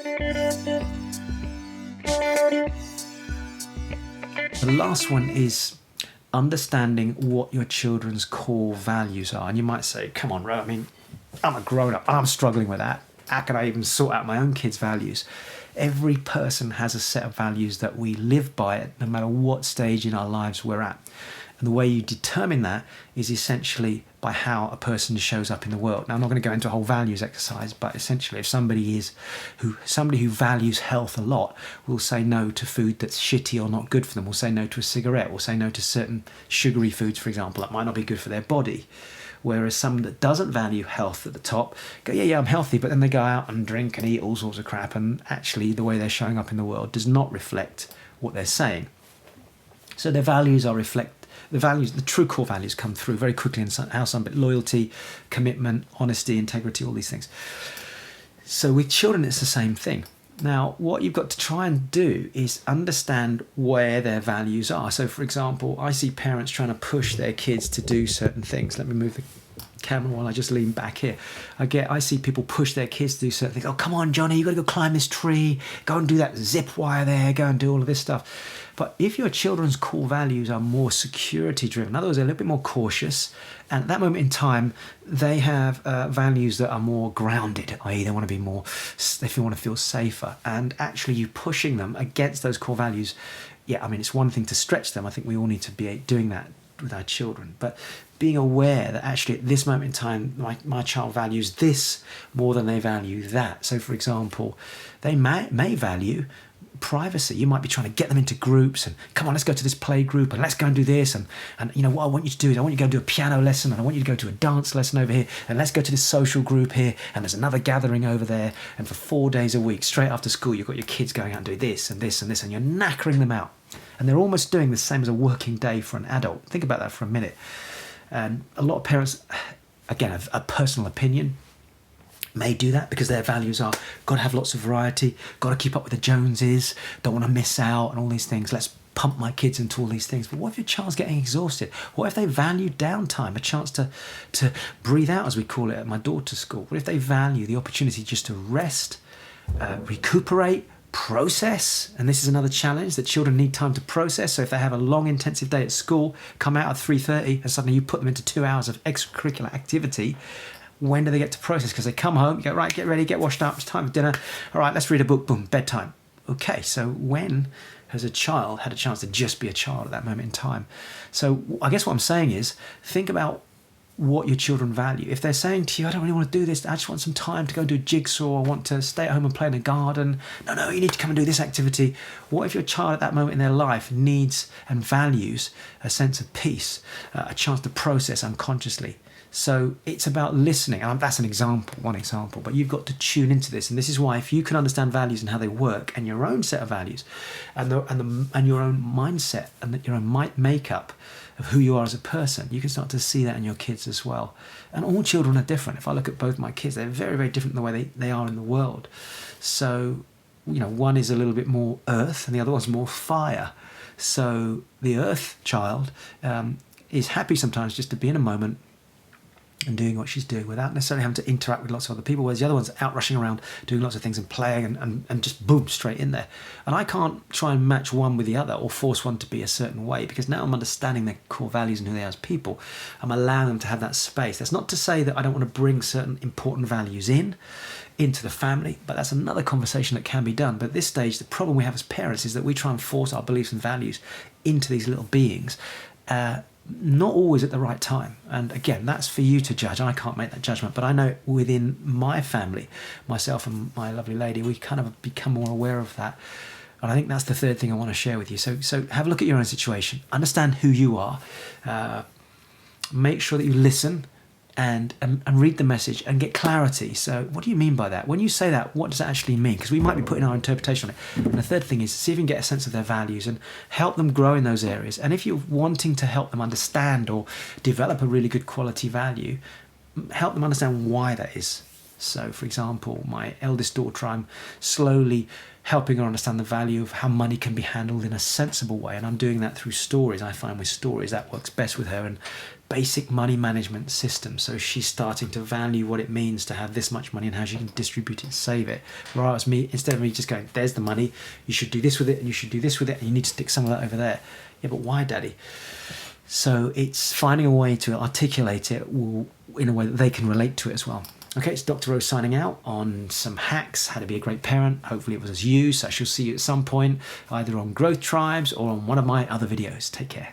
The last one is understanding what your children's core values are. And you might say, come on, Ro, I mean, I'm a grown-up, I'm struggling with that. How can I even sort out my own kids' values? Every person has a set of values that we live by, no matter what stage in our lives we're at. And the way you determine that is essentially by how a person shows up in the world. Now, I'm not going to go into a whole values exercise, but essentially if somebody who values health a lot will say no to food that's shitty or not good for them, will say no to a cigarette, will say no to certain sugary foods, for example, that might not be good for their body. Whereas someone that doesn't value health at the top go, yeah, I'm healthy, but then they go out and drink and eat all sorts of crap, and actually the way they're showing up in the world does not reflect what they're saying. So their values the true core values come through very quickly in how somebody, loyalty, commitment, honesty, integrity, all these things. So with children, it's the same thing. Now, what you've got to try and do is understand where their values are. So, for example, I see parents trying to push their kids to do certain things. Let me move the camera while I just lean back here. I see people push their kids to do certain things. Oh, come on, Johnny, you've got to go climb this tree. Go and do that zip wire there. Go and do all of this stuff. But if your children's core values are more security driven, in other words, they're a little bit more cautious, and at that moment in time, they have values that are more grounded, i.e. they want to be more, they want to feel safer. And actually you pushing them against those core values, yeah, I mean, it's one thing to stretch them. I think we all need to be doing that with our children. But being aware that actually at this moment in time, my child values this more than they value that. So for example, they may value privacy. You might be trying to get them into groups and come on, let's go to this play group and let's go and do this, and you know what I want you to do is I want you to go and do a piano lesson, and I want you to go to a dance lesson over here, and let's go to this social group here, and there's another gathering over there, and for 4 days a week straight after school you've got your kids going out and doing this and this and this, and you're knackering them out, and they're almost doing the same as a working day for an adult. Think about that for a minute. And a lot of parents, again, have a personal opinion, may do that because their values are got to have lots of variety, got to keep up with the Joneses, don't want to miss out, and all these things. Let's pump my kids into all these things. But what if your child's getting exhausted? What if they value downtime, a chance to breathe out, as we call it at my daughter's school? What if they value the opportunity just to rest, recuperate, process? And this is another challenge, that children need time to process. So if they have a long intensive day at school, come out at 3:30 and suddenly you put them into 2 hours of extracurricular activity, when do they get to process? Because they come home, you go, right, get ready, get washed up, it's time for dinner. All right, let's read a book, boom, bedtime. Okay, so when has a child had a chance to just be a child at that moment in time? So I guess what I'm saying is, think about what your children value. If they're saying to you, I don't really want to do this, I just want some time to go and do a jigsaw, I want to stay at home and play in the garden. No, you need to come and do this activity. What if your child at that moment in their life needs and values a sense of peace, a chance to process unconsciously? So it's about listening. And that's an example, one example, but you've got to tune into this. And this is why if you can understand values and how they work, and your own set of values and your own mindset and your own makeup of who you are as a person, you can start to see that in your kids as well. And all children are different. If I look at both my kids, they're very, very different in the way they are in the world. So, you know, one is a little bit more earth and the other one's more fire. So the earth child is happy sometimes just to be in a moment and doing what she's doing without necessarily having to interact with lots of other people, whereas the other one's out rushing around doing lots of things and playing and just boom, straight in there. And I can't try and match one with the other or force one to be a certain way, because now I'm understanding their core values and who they are as people. I'm allowing them to have that space. That's not to say that I don't want to bring certain important values into the family, but that's another conversation that can be done. But at this stage, the problem we have as parents is that we try and force our beliefs and values into these little beings, not always at the right time. And again, that's for you to judge. I can't make that judgment, but I know within my family, myself and my lovely lady, we kind of become more aware of that. And I think that's the third thing I want to share with you. So have a look at your own situation, understand who you are, make sure that you listen and read the message and get clarity. So what do you mean by that? When you say that, what does that actually mean? Because we might be putting our interpretation on it. And the third thing is see if you can get a sense of their values and help them grow in those areas. And if you're wanting to help them understand or develop a really good quality value, help them understand why that is. So, for example, my eldest daughter, I'm slowly helping her understand the value of how money can be handled in a sensible way. And I'm doing that through stories. I find with stories that works best with her, and basic money management system. So she's starting to value what it means to have this much money and how she can distribute it, save it. Whereas me, instead of me just going, there's the money, you should do this with it, and you should do this with it, and you need to stick some of that over there. Yeah, but why, Daddy? So it's finding a way to articulate it in a way that they can relate to it as well. Okay, it's Dr. Rose signing out on some hacks, how to be a great parent. Hopefully it was as used. I shall see you at some point, either on Growth Tribes or on one of my other videos. Take care.